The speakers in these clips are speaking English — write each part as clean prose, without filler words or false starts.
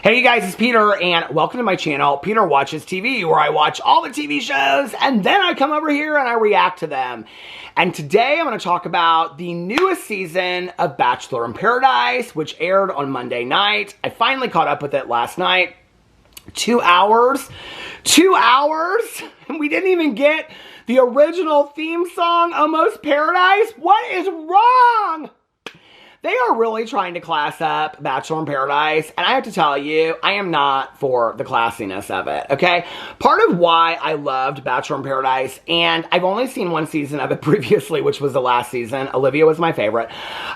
Hey you guys, it's Peter, and welcome to my channel, Peter Watches TV, where I watch all the TV shows, and then I come over here and I react to them. And today I'm going to talk about the newest season of Bachelor in Paradise, which aired on Monday night. I finally caught up with it last night. 2 hours? 2 hours? And we didn't even get the original theme song, Almost Paradise? What is wrong? They are really trying to class up Bachelor in Paradise, and I have to tell you, I am not for the classiness of it, okay? Part of why I loved Bachelor in Paradise, and I've only seen one season of it previously, which was the last season. Olivia was my favorite.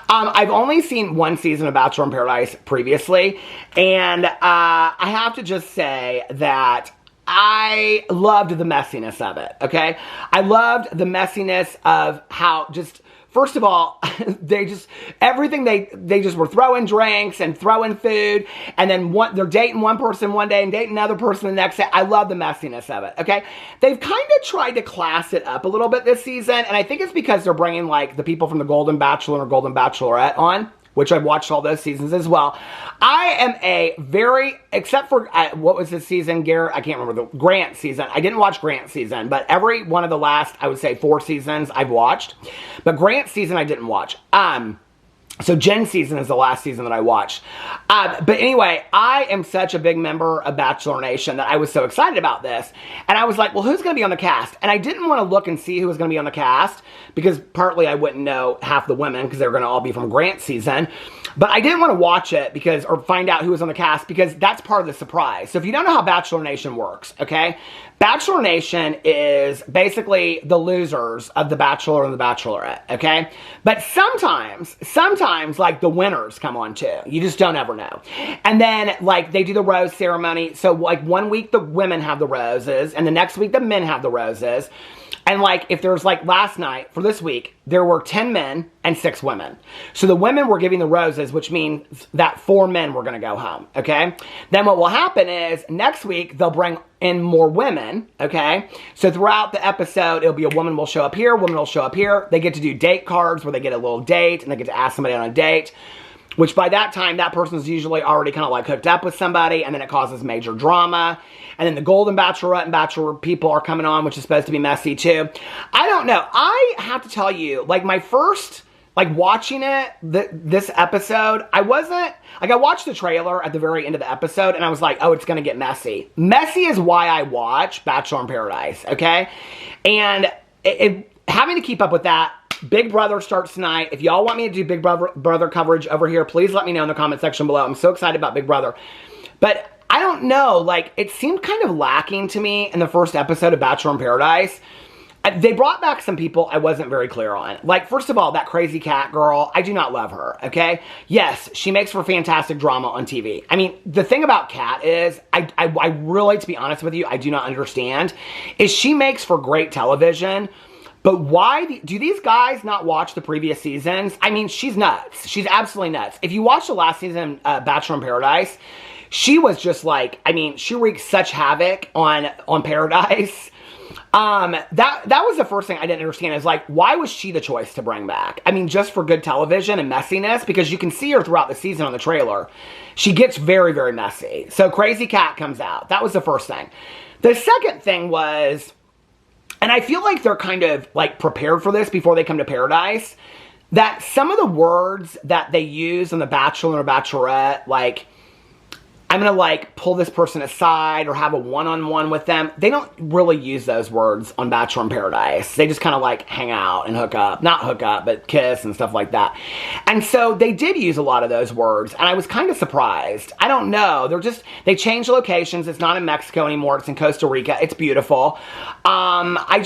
I've only seen one season of Bachelor in Paradise previously, and I have to just say that I loved the messiness of it, okay? I loved the messiness of how just... First of all, they just were throwing drinks and throwing food, and then they're dating one person one day and dating another person the next day. I love the messiness of it, okay? They've kind of tried to class it up a little bit this season, and I think it's because they're bringing, like, the people from the Golden Bachelor or Golden Bachelorette on, which I've watched all those seasons as well. I am a very, except for, what was this season, Garrett? I can't remember, the Grant season. I didn't watch Grant season, but every one of the last, I would say, 4 seasons I've watched. But Grant season I didn't watch. So Jen season is the last season that I watched. But anyway, I am such a big member of Bachelor Nation that I was so excited about this. And I was like, well, who's going to be on the cast? And I didn't want to look and see who was going to be on the cast, because partly I wouldn't know half the women because they were going to all be from Grant season. But I didn't want to watch it or find out who was on the cast, because that's part of the surprise. So if you don't know how Bachelor Nation works, okay? Bachelor Nation is basically the losers of The Bachelor and The Bachelorette, okay? But sometimes, like, the winners come on too. You just don't ever know. And then, like, they do the rose ceremony. So, like, one week the women have the roses, and the next week the men have the roses. And, like, if there's, like, last night, for this week, there were 10 men and 6 women. So the women were giving the roses, which means that 4 men were going to go home, okay? Then what will happen is, next week, they'll bring in more women, okay? So throughout the episode, it'll be a woman will show up here, woman will show up here. They get to do date cards where they get a little date, and they get to ask somebody on a date, which by that time, that person's usually already kind of like hooked up with somebody, and then it causes major drama. And then the Golden Bachelorette and Bachelor people are coming on, which is supposed to be messy too. I don't know. I have to tell you, like, my first, like, watching it, this episode, I wasn't, like, I watched the trailer at the very end of the episode, and I was like, oh, it's going to get messy. Messy is why I watch Bachelor in Paradise, okay? And having to keep up with that, Big Brother starts tonight. If y'all want me to do Big Brother coverage over here, please let me know in the comment section below. I'm so excited about Big Brother. But I don't know, like, it seemed kind of lacking to me in the first episode of Bachelor in Paradise. They brought back some people I wasn't very clear on. Like, first of all, that crazy cat girl, I do not love her, okay? Yes, she makes for fantastic drama on TV. I mean, the thing about Kat is, I really, to be honest with you, I do not understand, is she makes for great television. But why do these guys not watch the previous seasons? I mean, she's nuts. She's absolutely nuts. If you watch the last season of Bachelor in Paradise, she was just like, I mean, she wreaked such havoc on Paradise. That was the first thing I didn't understand, is like, why was she the choice to bring back? I mean, just for good television and messiness, because you can see her throughout the season on the trailer. She gets very, very messy. So Crazy Cat comes out. That was the first thing. The second thing was, and I feel like they're kind of, like, prepared for this before they come to Paradise, that some of the words that they use on The Bachelor or Bachelorette, like, I'm going to, like, pull this person aside or have a one-on-one with them. They don't really use those words on Bachelor in Paradise. They just kind of, like, hang out and hook up. Not hook up, but kiss and stuff like that. And so they did use a lot of those words, and I was kind of surprised. I don't know. They changed locations. It's not in Mexico anymore. It's in Costa Rica. It's beautiful. I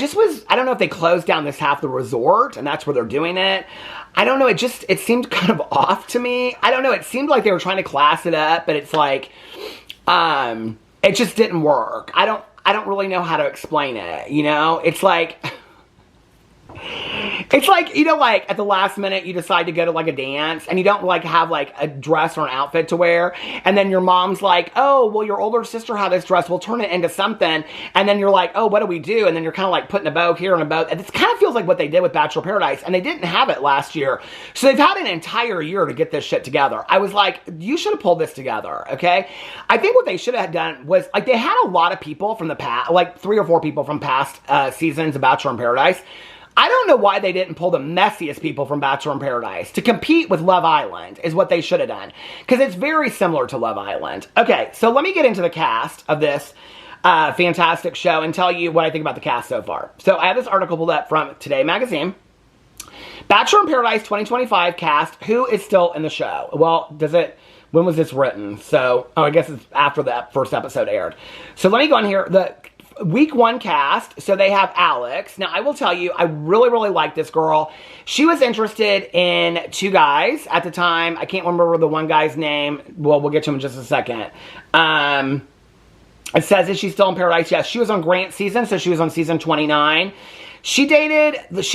don't know if they closed down this half the resort, and that's where they're doing it. I don't know, it seemed kind of off to me. I don't know, it seemed like they were trying to class it up, but it's like, it just didn't work. I don't really know how to explain it, you know? It's like, It's like, you know, like at the last minute you decide to go to like a dance and you don't like have like a dress or an outfit to wear. And then your mom's like, oh, well, your older sister had this dress. We'll turn it into something. And then you're like, oh, what do we do? And then you're kind of like putting a bow here and a bow. And it kind of feels like what they did with Bachelor Paradise. And they didn't have it last year. So they've had an entire year to get this shit together. I was like, you should have pulled this together, okay? I think what they should have done was, like, they had a lot of people from the past, like 3 or 4 people from past seasons of Bachelor in Paradise. I don't know why they didn't pull the messiest people from Bachelor in Paradise to compete with Love Island is what they should have done. Because it's very similar to Love Island. Okay, so let me get into the cast of this fantastic show and tell you what I think about the cast so far. So I have this article pulled up from Today Magazine. Bachelor in Paradise 2025 cast, who is still in the show? Well, when was this written? So, I guess it's after that first episode aired. So let me go on here. The Week 1 cast, so they have Alex. Now, I will tell you, I really, really like this girl. She was interested in 2 guys at the time. I can't remember the one guy's name. Well, we'll get to him in just a second. It says, is she still in Paradise? Yes, she was on Grant's season, so she was on season 29. She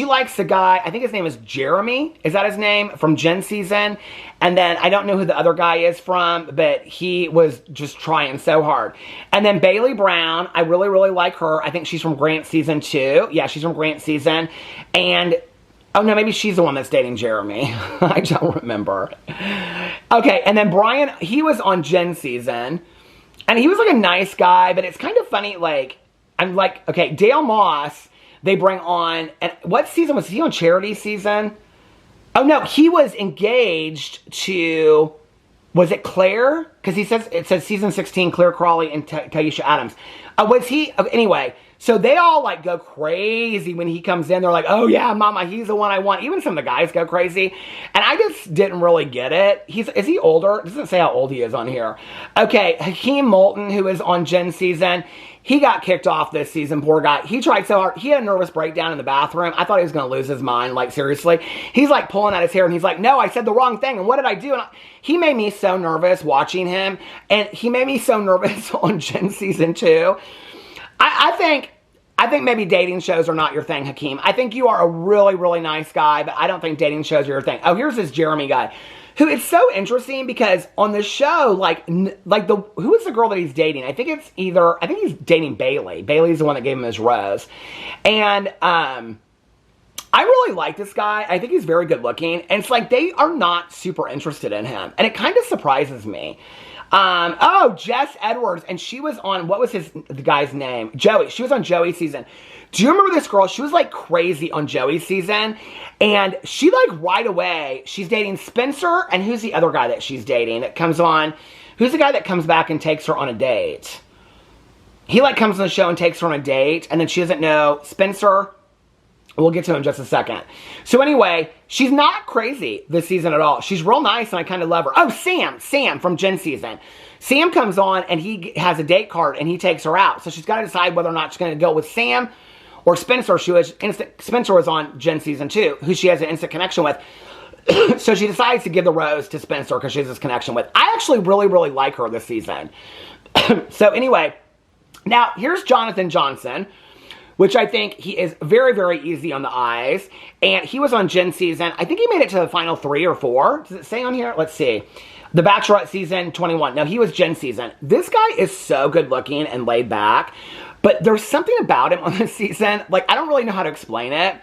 likes the guy, I think his name is Jeremy. Is that his name? From Jen's season. And then I don't know who the other guy is from, but he was just trying so hard. And then Bailey Brown, I really, really like her. I think she's from Grant season 2. Yeah, she's from Grant season. And, oh no, maybe she's the one that's dating Jeremy. I don't remember. Okay, and then Brian, he was on Jen's season. And he was like a nice guy, but it's kind of funny, like, I'm like, okay, Dale Moss, they bring on, and what season was he on? Charity season? Oh no, he was engaged to, was it Claire? Because it says season 16, Claire Crawley and Taisha Adams. Was he, anyway, so they all like go crazy when he comes in. They're like, oh yeah, mama, he's the one I want. Even some of the guys go crazy. And I just didn't really get it. Is he older? It doesn't say how old he is on here. Okay, Hakeem Moulton, who is on Jen's season, he got kicked off this season, poor guy. He tried so hard. He had a nervous breakdown in the bathroom. I thought he was going to lose his mind, like seriously. He's like pulling at his hair and he's like, no, I said the wrong thing. And what did I do? And he made me so nervous watching him. And he made me so nervous on Jen season 2. I think maybe dating shows are not your thing, Hakeem. I think you are a really, really nice guy, but I don't think dating shows are your thing. Oh, here's this Jeremy guy. Who it's so interesting because on the show, who is the girl that he's dating? I think he's dating Bailey. Bailey's the one that gave him his rose. And I really like this guy. I think he's very good looking. And it's like they are not super interested in him. And it kind of surprises me. Jess Edwards. And she was on, what was the guy's name? Joey. She was on Joey's season. Do you remember this girl? She was like crazy on Joey's season. And she like right away, she's dating Spencer. And who's the other guy that she's dating that comes on? Who's the guy that comes back and takes her on a date? He like comes on the show and takes her on a date. And then she doesn't know Spencer. We'll get to him in just a second. So anyway, she's not crazy this season at all. She's real nice and I kind of love her. Oh, Sam from Jen's season. Sam comes on and he has a date card and he takes her out. So she's got to decide whether or not she's going to go with Sam or Spencer. Spencer was on Jen season 2, who she has an instant connection with. So she decides to give the rose to Spencer because she has this connection with. I actually really, really like her this season. So anyway, now here's Jonathan Johnson, which I think he is very, very easy on the eyes. And he was on Jen season. I think he made it to the final 3 or 4. Does it say on here? Let's see. The Bachelorette season 21. No, he was Jen season. This guy is so good looking and laid back. But there's something about him on this season. Like, I don't really know how to explain it.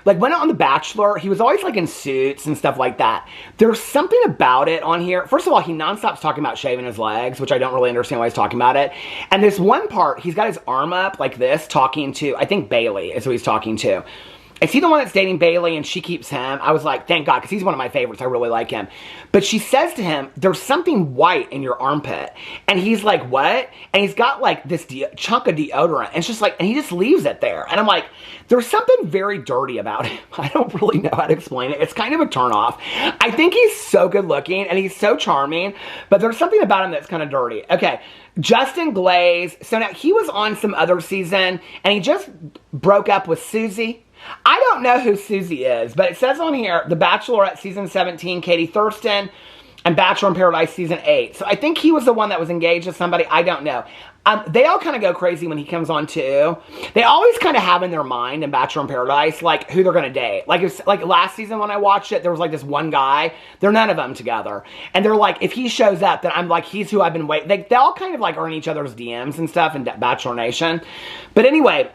Like, when on The Bachelor, he was always, like, in suits and stuff like that. There's something about it on here. First of all, he nonstop's talking about shaving his legs, which I don't really understand why he's talking about it. And this one part, he's got his arm up like this, talking to, I think Bailey is who he's talking to. Is he the one that's dating Bailey and she keeps him? I was like, thank God, because he's one of my favorites. I really like him. But she says to him, there's something white in your armpit. And he's like, what? And he's got like this chunk of deodorant. And it's just like, and he just leaves it there. And I'm like, there's something very dirty about him. I don't really know how to explain it. It's kind of a turnoff. I think he's so good looking and he's so charming. But there's something about him that's kind of dirty. Okay, Justin Glaze. So now he was on some other season and he just broke up with Susie. I don't know who Susie is, but it says on here, The Bachelorette season 17, Katie Thurston. and Bachelor in Paradise season 8. So I think he was the one that was engaged to somebody. I don't know. They all kind of go crazy when he comes on too. They always kind of have in their mind in Bachelor in Paradise, like, who they're going to date. Like last season when I watched it, there was like this one guy. They're none of them together. And they're like, if he shows up, then I'm like, he's who I've been waiting. They all kind of like are in each other's DMs and stuff in Bachelor Nation. But anyway,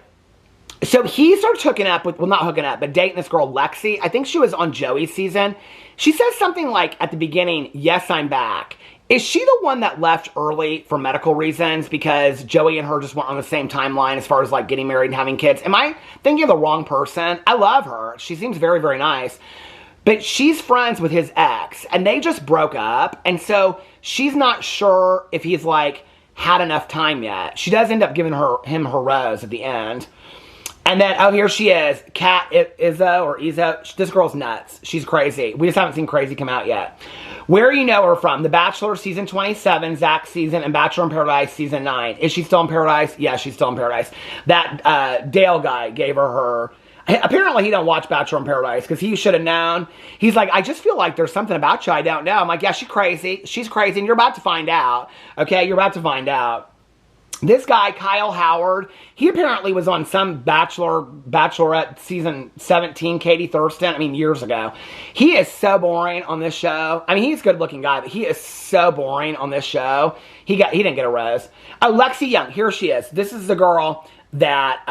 so he starts hooking up with, well, not hooking up, but dating this girl, Lexi. I think she was on Joey's season. She says something like at the beginning, yes, I'm back. Is she the one that left early for medical reasons because Joey and her just went on the same timeline as far as like getting married and having kids? Am I thinking of the wrong person? I love her. She seems very, very nice. But she's friends with his ex and they just broke up. And so she's not sure if he's like had enough time yet. She does end up giving him her rose at the end. And then, oh, here she is, Kat Izzo. This girl's nuts. She's crazy. We just haven't seen Crazy come out yet. Where you know her from? The Bachelor season 27, Zach's season, and Bachelor in Paradise season 9. Is she still in Paradise? Yeah, she's still in Paradise. That Dale guy gave her. Apparently, he don't watch Bachelor in Paradise because he should have known. He's like, I just feel like there's something about you I don't know. I'm like, yeah, she's crazy. She's crazy, and you're about to find out. Okay, you're about to find out. This guy, Kyle Howard, he apparently was on some Bachelorette season 17, Katie Thurston, years ago. He is so boring on this show. He's a good looking guy, but he is so boring on this show. He didn't get a rose. Oh, Lexi Young, here she is. This is the girl that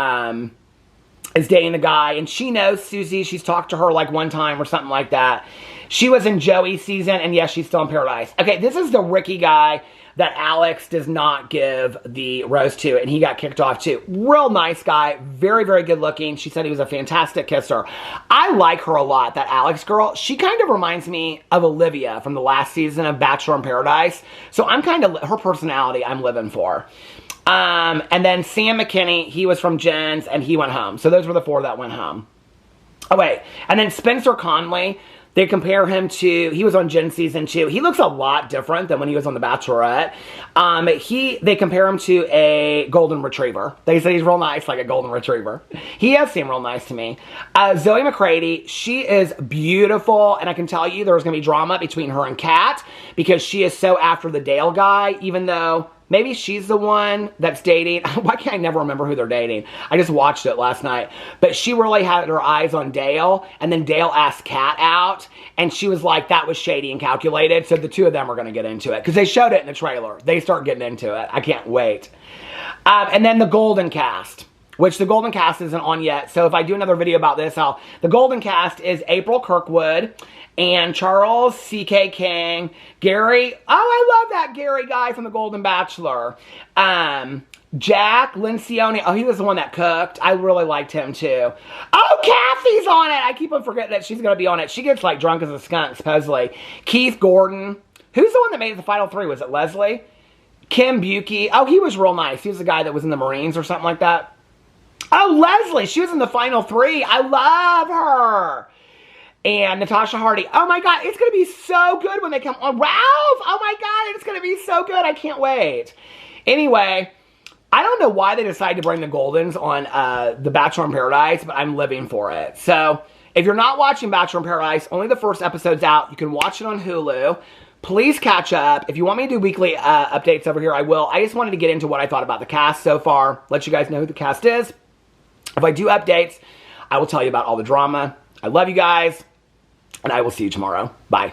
is dating the guy, and she knows Susie. She's talked to her like one time or something like that. She was in Joey's season, and yes, she's still in Paradise. Okay, this is the Ricky guy that Alex does not give the rose to, and he got kicked off too. Real nice guy, very, very good looking. She said he was a fantastic kisser. I like her a lot, that Alex girl. She kind of reminds me of Olivia from the last season of Bachelor in Paradise. So I'm kind of, her personality I'm living for. And then Sam McKinney, he was from Jen's, and he went home. So those were the 4 that went home. Oh, wait. And then Spencer Conley, they compare him to, he was on Jen season 2. He looks a lot different than when he was on The Bachelorette. They compare him to a golden retriever. They say he's real nice, like a golden retriever. He does seem real nice to me. Zoe McCrady, she is beautiful, and I can tell you there's going to be drama between her and Kat because she is so after the Dale guy, even though maybe she's the one that's dating. Why can't I never remember who they're dating? I just watched it last night. But she really had her eyes on Dale, and then Dale asked Kat out, and she was like, that was shady and calculated, so the two of them are going to get into it. Because they showed it in the trailer. They start getting into it. I can't wait. And then the Golden Cast, which the Golden Cast isn't on yet. So if I do another video about this, the Golden Cast is April Kirkwood, and Charles C.K. King, Gary, oh, I love that Gary guy from The Golden Bachelor. Jack Lencioni, oh, he was the one that cooked. I really liked him too. Oh, Kathy's on it. I keep on forgetting that she's going to be on it. She gets like drunk as a skunk, supposedly. Keith Gordon. Who's the one that made it the final 3? Was it Leslie? Kim Buki. Oh, he was real nice. He was the guy that was in the Marines or something like that. Oh, Leslie. She was in the final 3. I love her. And Natasha Hardy. Oh my God, it's going to be so good when they come on. Ralph, oh my God, it's going to be so good. I can't wait. Anyway, I don't know why they decided to bring the Goldens on The Bachelor in Paradise, but I'm living for it. So if you're not watching Bachelor in Paradise, only the first episode's out. You can watch it on Hulu. Please catch up. If you want me to do weekly updates over here, I will. I just wanted to get into what I thought about the cast so far. Let you guys know who the cast is. If I do updates, I will tell you about all the drama. I love you guys. And I will see you tomorrow. Bye.